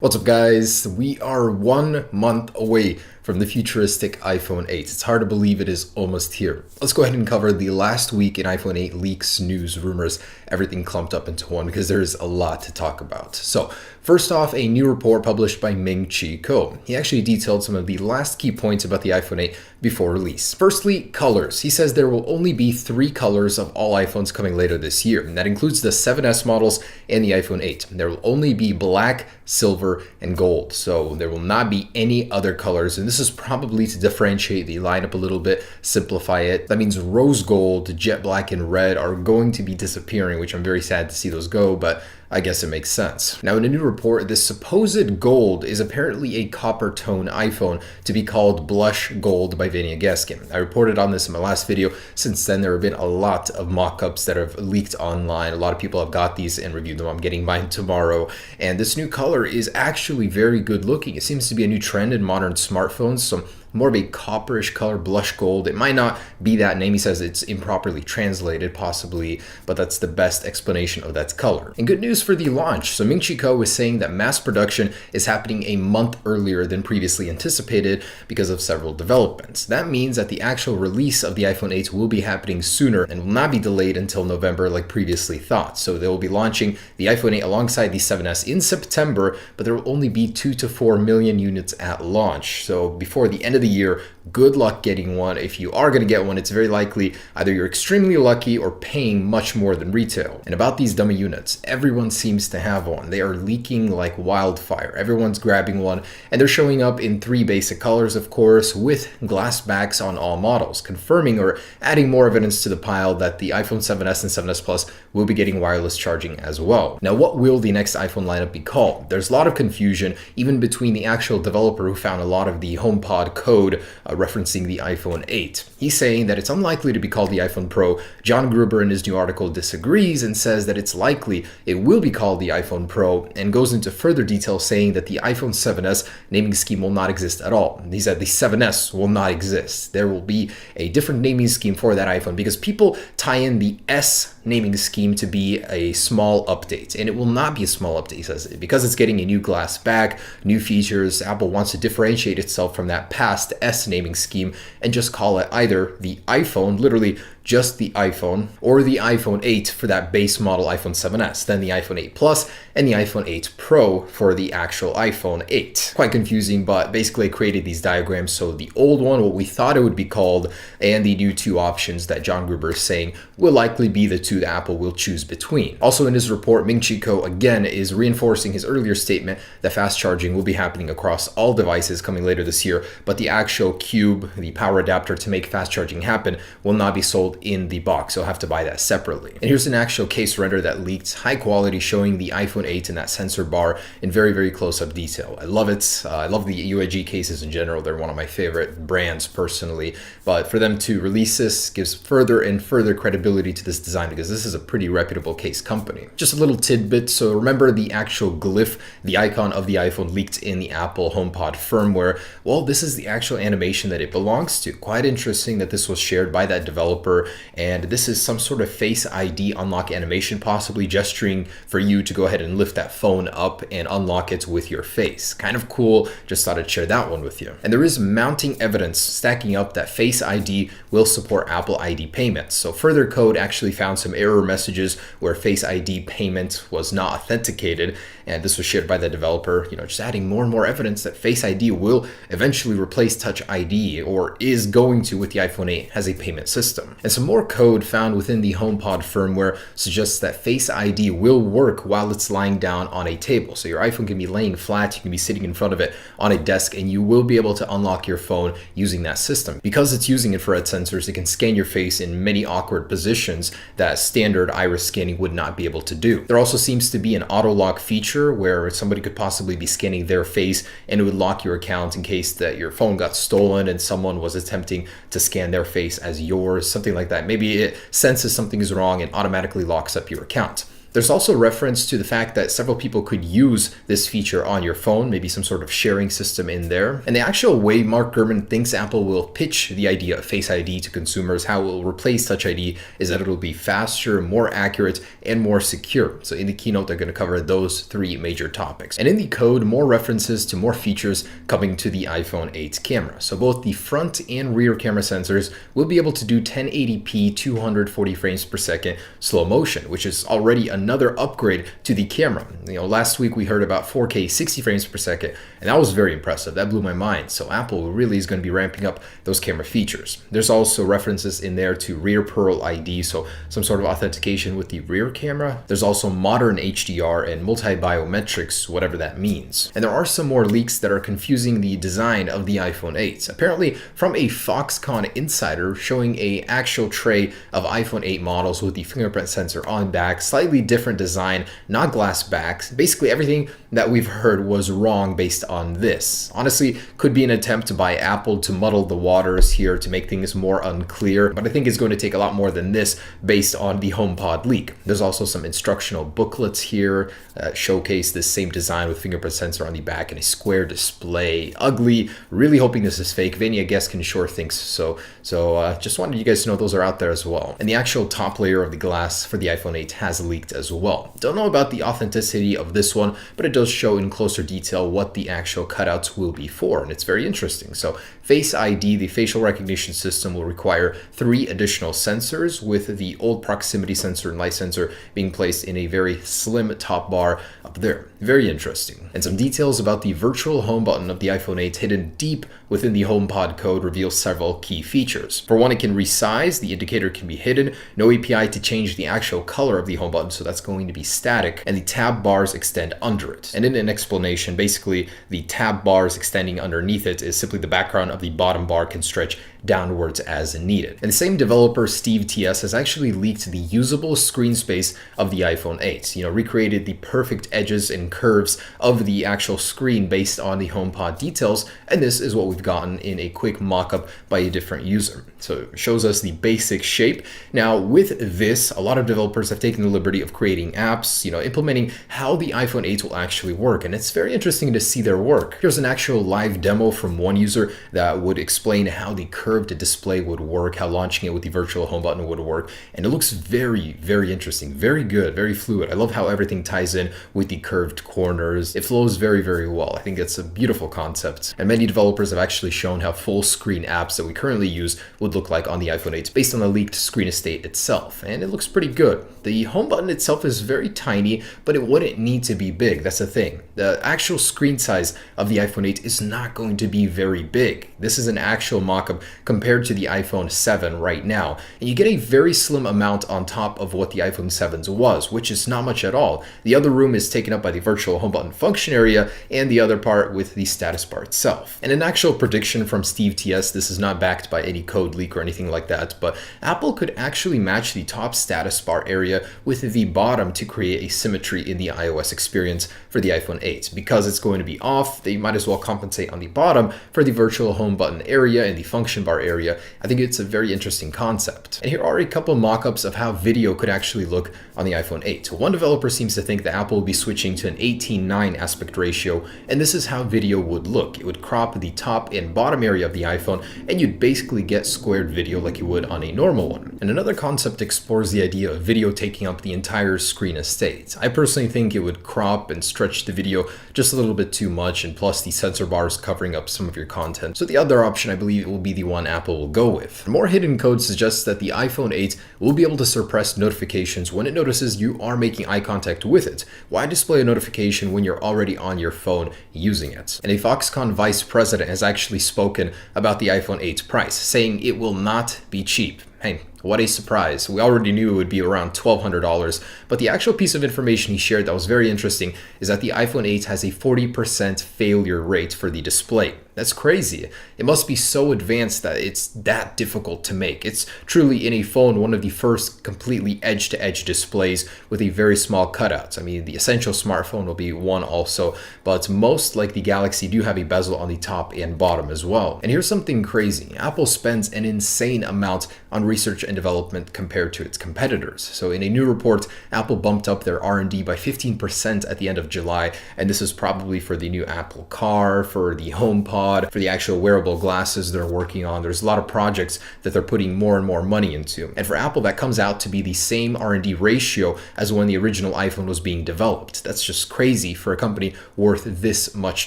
What's up, guys? We are 1 month away from the futuristic iPhone 8. It's hard to believe it is almost here. Let's go ahead and cover the last week in iPhone 8 leaks, news, rumors, everything clumped up into one because there's a lot to talk about. So first off, a new report published by Ming-Chi Kuo. He actually detailed some of the last key points about the iPhone 8 before release. Firstly, colors. He says there will only be 3 colors of all iPhones coming later this year, and that includes the 7S models and the iPhone 8. There will only be black, silver, and gold. So there will not be any other colors, and this is probably to differentiate the lineup a little bit, simplify it. That means rose gold, jet black, and red are going to be disappearing, which I'm very sad to see those go, but I guess it makes sense. Now, in a new report, this supposed gold is apparently a copper tone iPhone to be called Blush Gold by Vania Gaskin. I reported on this in my last video. Since then, there have been a lot of mock-ups that have leaked online. A lot of people have got these and reviewed them. I'm getting mine tomorrow. And this new color is actually very good looking. It seems to be a new trend in modern smartphones. So more of a copperish color, blush gold. It might not be that name. He says it's improperly translated, possibly, but that's the best explanation of that color. And good news for the launch. So Ming-Chi Kuo was saying that mass production is happening a month earlier than previously anticipated because of several developments. That means that the actual release of the iPhone 8 will be happening sooner and will not be delayed until November like previously thought. So they will be launching the iPhone 8 alongside the 7S in September, but there will only be 2 to 4 million units at launch. So before the end of the year, good luck getting one. If you are going to get one, it's very likely either you're extremely lucky or paying much more than retail. And about these dummy units, everyone seems to have one. They are leaking like wildfire. Everyone's grabbing one, and they're showing up in 3 basic colors, of course, with glass backs on all models, confirming or adding more evidence to the pile that the iPhone 7S and 7S Plus will be getting wireless charging as well. Now, what will the next iPhone lineup be called? There's a lot of confusion, even between the actual developer who found a lot of the HomePod code referencing the iPhone 8. He's saying that it's unlikely to be called the iPhone Pro. John Gruber in his new article disagrees and says that it's likely it will be called the iPhone Pro, and goes into further detail saying that the iPhone 7S naming scheme will not exist at all. He said the 7S will not exist. There will be a different naming scheme for that iPhone because people tie in the S naming scheme to be a small update, and it will not be a small update, he says, because it's getting a new glass back, new features. Apple wants to differentiate itself from that past S naming scheme and just call it either the iPhone, literally just the iPhone, or the iPhone 8 for that base model iPhone 7S, then the iPhone 8 Plus, and the iPhone 8 Pro for the actual iPhone 8. Quite confusing, but basically I created these diagrams. So the old one, what we thought it would be called, and the new 2 options that John Gruber is saying will likely be the 2 that Apple will choose between. Also in his report, Ming-Chi Kuo again is reinforcing his earlier statement that fast charging will be happening across all devices coming later this year, but the actual Cube, the power adapter to make fast charging happen, will not be sold in the box. You'll have to buy that separately. And here's an actual case render that leaked, high quality, showing the iPhone 8 and that sensor bar in very, very close-up detail. I love it. I love the UIG cases in general. They're one of my favorite brands personally, but for them to release this gives further and further credibility to this design because this is a pretty reputable case company. Just a little tidbit. So remember the actual glyph, the icon of the iPhone leaked in the Apple HomePod firmware? Well, this is the actual animation that it belongs to. Quite interesting that this was shared by that developer, and this is some sort of Face ID unlock animation, possibly gesturing for you to go ahead and lift that phone up and unlock it with your face. Kind of cool. Just thought I'd share that one with you. And there is mounting evidence stacking up that Face ID will support Apple ID payments. So Further Code actually found some error messages where Face ID payment was not authenticated, and this was shared by the developer, just adding more and more evidence that Face ID will eventually replace Touch ID, or is going to with the iPhone 8 as a payment system. And some more code found within the HomePod firmware suggests that Face ID will work while it's lying down on a table. So your iPhone can be laying flat, you can be sitting in front of it on a desk, and you will be able to unlock your phone using that system. Because it's using infrared sensors, it can scan your face in many awkward positions that standard iris scanning would not be able to do. There also seems to be an auto lock feature where somebody could possibly be scanning their face and it would lock your account in case that your phone got stolen and someone was attempting to scan their face as yours, something like that. Maybe it senses something is wrong and automatically locks up your account. There's also reference to the fact that several people could use this feature on your phone, maybe some sort of sharing system in there. And the actual way Mark Gurman thinks Apple will pitch the idea of Face ID to consumers, how it will replace Touch ID, is that it'll be faster, more accurate, and more secure. So in the keynote, they're going to cover those three major topics. And in the code, more references to more features coming to the iPhone 8 camera. So both the front and rear camera sensors will be able to do 1080p 240 frames per second slow motion, which is already another upgrade to the camera. Last week we heard about 4K 60 frames per second, and that was very impressive. That blew my mind. So Apple really is going to be ramping up those camera features. There's also references in there to rear Pearl ID, so some sort of authentication with the rear camera. There's also modern HDR and multi-biometrics, whatever that means. And there are some more leaks that are confusing the design of the iPhone 8. Apparently from a Foxconn insider showing a actual tray of iPhone 8 models with the fingerprint sensor on back, slightly different design, not glass backs. Basically everything that we've heard was wrong based on this. Honestly, could be an attempt by Apple to muddle the waters here to make things more unclear, but I think it's going to take a lot more than this based on the HomePod leak. There's also some instructional booklets here that showcase this same design with fingerprint sensor on the back and a square display. Ugly. Really hoping this is fake. Vinny, I guess, can sure thinks so. So just wanted you guys to know those are out there as well. And the actual top layer of the glass for the iPhone 8 has leaked as well. Don't know about the authenticity of this one, but it does show in closer detail what the actual cutouts will be for, and it's very interesting. So Face ID, the facial recognition system, will require 3 additional sensors, with the old proximity sensor and light sensor being placed in a very slim top bar up there. Very interesting. And some details about the virtual home button of the iPhone 8 hidden deep within the HomePod code reveal several key features. For one, it can resize, the indicator can be hidden, no API to change the actual color of the home button, so that's going to be static, and the tab bars extend under it. And in an explanation, basically the tab bars extending underneath it is simply the background of the bottom bar can stretch downwards as needed. And the same developer, Steve TS, has actually leaked the usable screen space of the iPhone 8, recreated the perfect edges and curves of the actual screen based on the HomePod details, and this is what we've gotten in a quick mock-up by a different user. So it shows us the basic shape. Now with this, a lot of developers have taken the liberty of creating apps, implementing how the iPhone 8 will actually work, and it's very interesting to see their work. Here's an actual live demo from one user that would explain how the curved display would work, how launching it with the virtual home button would work, and it looks very, very interesting, very good, very fluid. I love how everything ties in with the curved corners. It flows very, very well. I think it's a beautiful concept, and many developers have actually shown how full screen apps that we currently use would look like on the iPhone 8 based on the leaked screen estate itself, and it looks pretty good. The home button itself is very tiny, but it wouldn't need to be big. That's the thing. The actual screen size of the iPhone 8 is not going to be very big. This is an actual mock-up compared to the iPhone 7 right now, and you get a very slim amount on top of what the iPhone 7's was, which is not much at all. The other room is taken up by the virtual home button function area, and the other part with the status bar itself. And an actual prediction from Steve TS, this is not backed by any code leak or anything like that, but Apple could actually match the top status bar area with the bottom to create a symmetry in the iOS experience for the iPhone 8. Because it's going to be off, they might as well compensate on the bottom for the virtual home button area and the function bar area. I think it's a very interesting concept. And here are a couple mock-ups of how video could actually look on the iPhone 8. One developer seems to think that Apple will be switching to an 18:9 aspect ratio, and this is how video would look. It would crop the top and bottom area of the iPhone, and you'd basically get squared video like you would on a normal one. And another concept explores the idea of video taking up the entire screen estate. I personally think it would crop and stretch the video just a little bit too much, and plus the sensor bars covering up some of your content. So the other option, I believe, will be the one Apple will go with. More hidden code suggests that the iPhone 8 will be able to suppress notifications when it notices you are making eye contact with it. Why display a notification when you're already on your phone using it? And a Foxconn vice president has actually spoken about the iPhone 8 price, saying it will not be cheap. Hey, what a surprise. We already knew it would be around $1,200, but the actual piece of information he shared that was very interesting is that the iPhone 8 has a 40% failure rate for the display. That's crazy. It must be so advanced that it's that difficult to make. It's truly in a phone one of the first completely edge-to-edge displays with a very small cutout. I mean, the Essential smartphone will be one also, but most, like the Galaxy, do have a bezel on the top and bottom as well. And here's something crazy. Apple spends an insane amount on research and development compared to its competitors. So in a new report, Apple bumped up their R&D by 15% at the end of July, and this is probably for the new Apple Car, for the HomePod, for the actual wearable glasses they're working on. There's a lot of projects that they're putting more and more money into. And for Apple, that comes out to be the same R&D ratio as when the original iPhone was being developed. That's just crazy for a company worth this much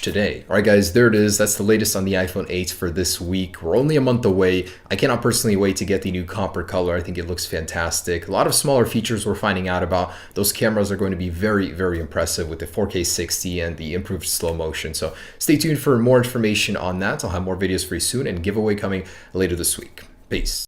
today. All right, guys, there it is. That's the latest on the iPhone 8 for this week. We're only a month away. I cannot personally wait to get the new copper color. I think it looks fantastic. A lot of smaller features we're finding out about. Those cameras are going to be very, very impressive with the 4K 60 and the improved slow motion. So stay tuned for more information on that. I'll have more videos for you soon and giveaway coming later this week. Peace.